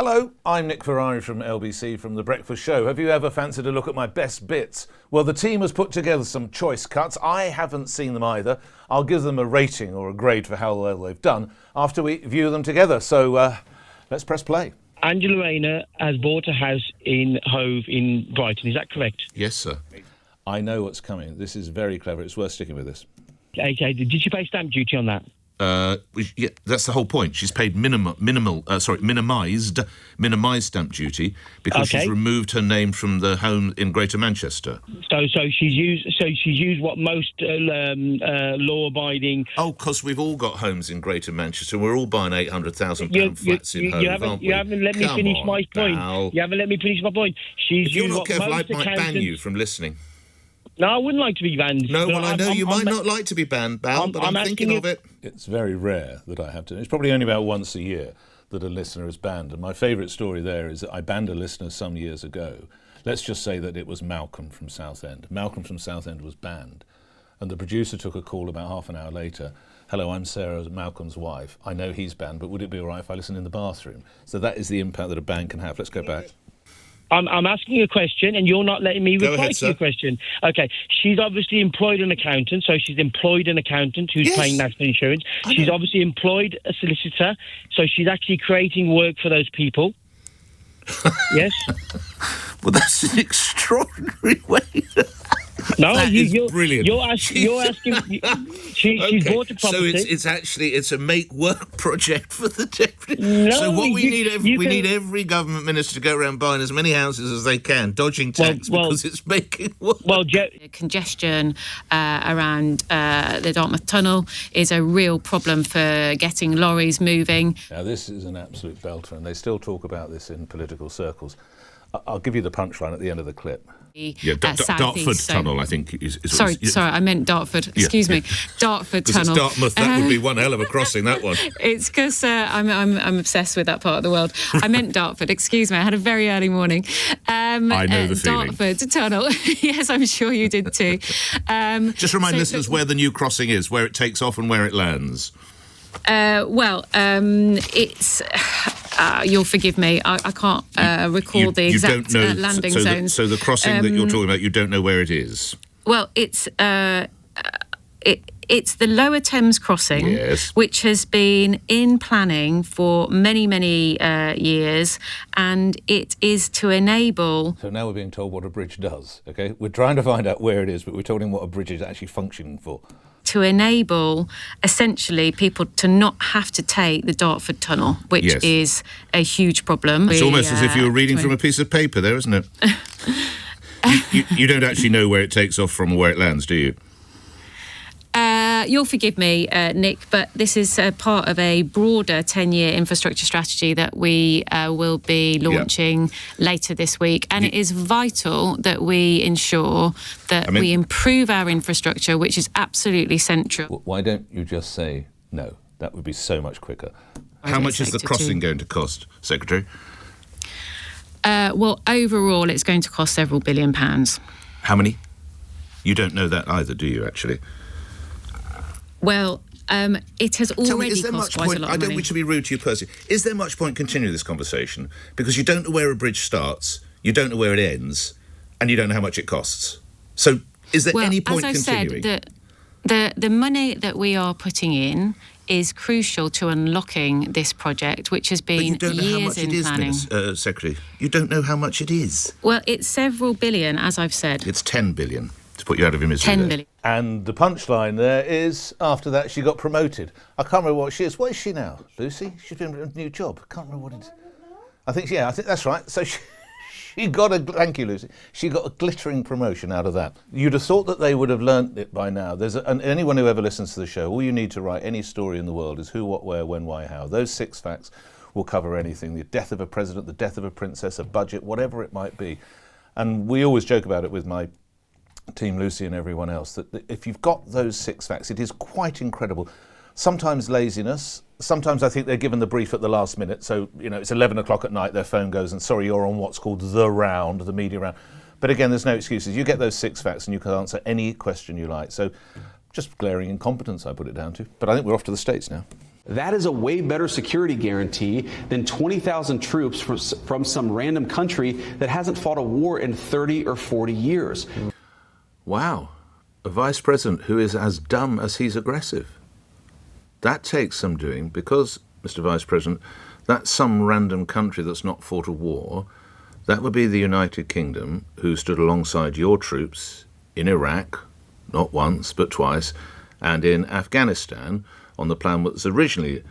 Hello, I'm Nick Ferrari from LBC from The Breakfast Show. Have you ever fancied a look at my best bits? Well, the team has put together some choice cuts. I haven't seen them either. I'll give them a rating or a grade for how well they've done after we view them together. So let's press play. Angela Rayner has bought a house in Hove in Brighton. Is that correct? Yes, sir. I know what's coming. This is very clever. It's worth sticking with this. Okay. Did she pay stamp duty on that? Yeah, that's the whole point. She's paid minimised stamp duty because she's removed her name from the home in Greater Manchester. So she's used what most law-abiding. Oh, because we've all got homes in Greater Manchester. We're all buying £800,000 flats in Hove, aren't we? You haven't let me finish my point. You haven't let me finish my point. If you're not careful, I might ban you from listening. No, I wouldn't like to be banned. No, well, I know you might not like to be banned, Bal, but I'm thinking of it. It's very rare that I have to. It's probably only about once a year that a listener is banned. And my favourite story there is that I banned a listener some years ago. Let's just say that it was Malcolm from Southend. Malcolm from Southend was banned. And the producer took a call about half an hour later. Hello, I'm Sarah, Malcolm's wife. I know he's banned, but would it be all right if I listen in the bathroom? So that is the impact that a ban can have. Let's go back. I'm asking you a question, and you're not letting me reply to your question. Okay, she's obviously employed an accountant, so she's employed an accountant who's paying national insurance. She's obviously employed a solicitor, so she's actually creating work for those people. Yes? Well, that's an extraordinary way to... No, you're brilliant. You're asking. She's bought a property. So it's a make work project for the deputy. No, so what we need every government minister to go around buying as many houses as they can, dodging tax because it's making work. Well, congestion around the Dartmouth Tunnel is a real problem for getting lorries moving. Now this is an absolute belter, and they still talk about this in political circles. I'll give you the punchline at the end of the clip. Yeah, Dartford Tunnel, I think. Sorry, I meant Dartford. Excuse me, Dartford Tunnel. It's Dartmouth. That would be one hell of a crossing. That one. It's because I'm obsessed with that part of the world. I meant Dartford. Excuse me. I had a very early morning. I know the feeling. Dartford Tunnel. Yes, I'm sure you did too. Just remind listeners where the new crossing is, where it takes off and where it lands. It's. You'll forgive me. I can't recall the exact landing zones. So the crossing that you're talking about, you don't know where it is. Well, it's the Lower Thames crossing, which has been in planning for many, many years, and it is to enable... So now we're being told what a bridge does, OK? We're trying to find out where it is, but we're told him what a bridge is actually functioning for. To enable, essentially, people to not have to take the Dartford Tunnel, which is a huge problem. It's almost as if you were reading from a piece of paper there, isn't it? you don't actually know where it takes off from or where it lands, do you? You'll forgive me, Nick, but this is part of a broader 10-year infrastructure strategy that we will be launching later this week. And it is vital that we ensure that we improve our infrastructure, which is absolutely central. Why don't you just say no? That would be so much quicker. How much is the crossing going to cost, Secretary? Well, overall, it's going to cost several £billion. How many? You don't know that either, do you, actually? Well, it has already cost quite a lot of money. I don't wish to be rude to you personally. Is there much point continuing this conversation? Because you don't know where a bridge starts, you don't know where it ends, and you don't know how much it costs. So is there any point continuing? As I said, the money that we are putting in is crucial to unlocking this project, which has been years in planning. Secretary, you don't know how much it is. Well, it's several billion, as I've said. It's 10 billion. To put you out of your misery. 10 billion. And the punchline there is, after that, she got promoted. I can't remember what she is. What is she now, Lucy? She's been in a new job. I can't remember what it is. I think that's right. So she got thank you, Lucy. She got a glittering promotion out of that. You'd have thought that they would have learnt it by now. And anyone who ever listens to the show, all you need to write any story in the world is who, what, where, when, why, how. Those 6 facts will cover anything. The death of a president, the death of a princess, a budget, whatever it might be. And we always joke about it with my team, Lucy and everyone else, that if you've got those 6 facts, it is quite incredible. Sometimes laziness, sometimes I think they're given the brief at the last minute, so it's 11 o'clock at night, their phone goes and sorry, you're on what's called the round, the media round. But again, there's no excuses. You get those 6 facts and you can answer any question you like. So just glaring incompetence, I put it down to. But I think we're off to the States now. That is a way better security guarantee than 20,000 troops from some random country that hasn't fought a war in 30 or 40 years. Wow. A vice president who is as dumb as he's aggressive. That takes some doing because, Mr. Vice President, that's some random country that's not fought a war. That would be the United Kingdom, who stood alongside your troops in Iraq, not once but twice, and in Afghanistan on the plan that was originally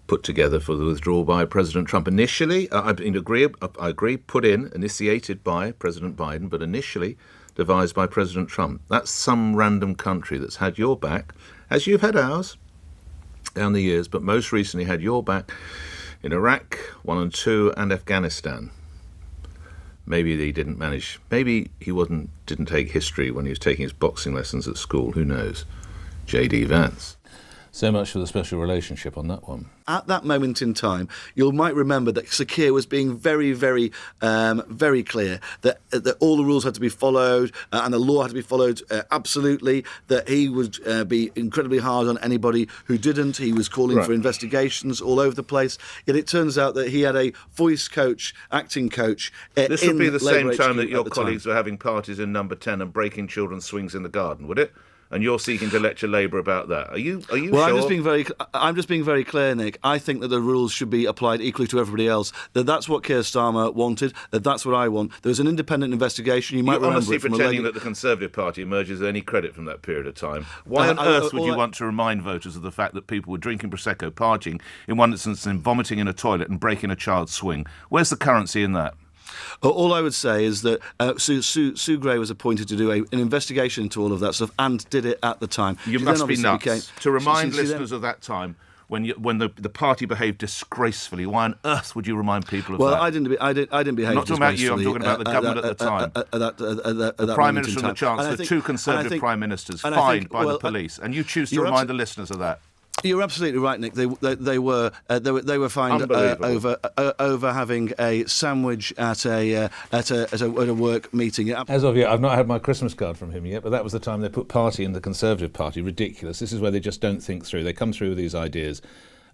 put together for the withdrawal by President Trump. Initially, I agree, put in, initiated by President Biden, but initially devised by President Trump. That's some random country that's had your back, as you've had ours down the years, but most recently had your back in Iraq 1 and 2 and Afghanistan. Maybe he didn't manage. Maybe he didn't take history when he was taking his boxing lessons at school. Who knows? J.D. Vance. So much for the special relationship on that one. At that moment in time, you might remember that Sir Keir was being very, very, very clear that all the rules had to be followed and the law had to be followed absolutely, that he would be incredibly hard on anybody who didn't. He was calling for investigations all over the place. Yet it turns out that he had a voice coach, acting coach. This would be the same time that your colleagues were having parties in Number 10 and breaking children's swings in the garden, would it? And you're seeking to lecture Labour about that. Are you well, sure? I'm just being very clear, Nick. I think that the rules should be applied equally to everybody else. That's what Keir Starmer wanted. That's what I want. There was an independent investigation. You might remember honestly it from pretending that the Conservative Party emerges with any credit from that period of time. Why on earth would you want to remind voters of the fact that people were drinking Prosecco, partying, in one instance, and vomiting in a toilet and breaking a child's swing? Where's the currency in that? All I would say is that Sue Gray was appointed to do an investigation into all of that stuff and did it at the time. You must be nuts. To remind listeners of that time when the party behaved disgracefully, why on earth would you remind people of that? Well, I didn't behave I'm not talking about you, I'm talking about the government at the time. The Prime Minister and the Chancellor, the two Conservative Prime Ministers, fined by the police. And you choose to remind the listeners of that. You're absolutely right, Nick. They were fined over having a sandwich at a work meeting. As of yet, I've not had my Christmas card from him yet, but that was the time they put party in the Conservative Party. Ridiculous. This is where they just don't think through. They come through with these ideas,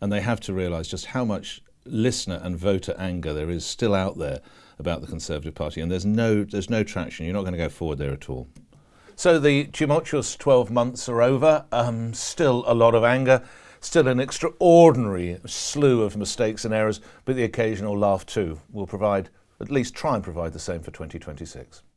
and they have to realise just how much listener and voter anger there is still out there about the Conservative Party, and there's no traction. You're not going to go forward there at all. So the tumultuous 12 months are over. Still a lot of anger, still an extraordinary slew of mistakes and errors, but the occasional laugh too will try and provide the same for 2026.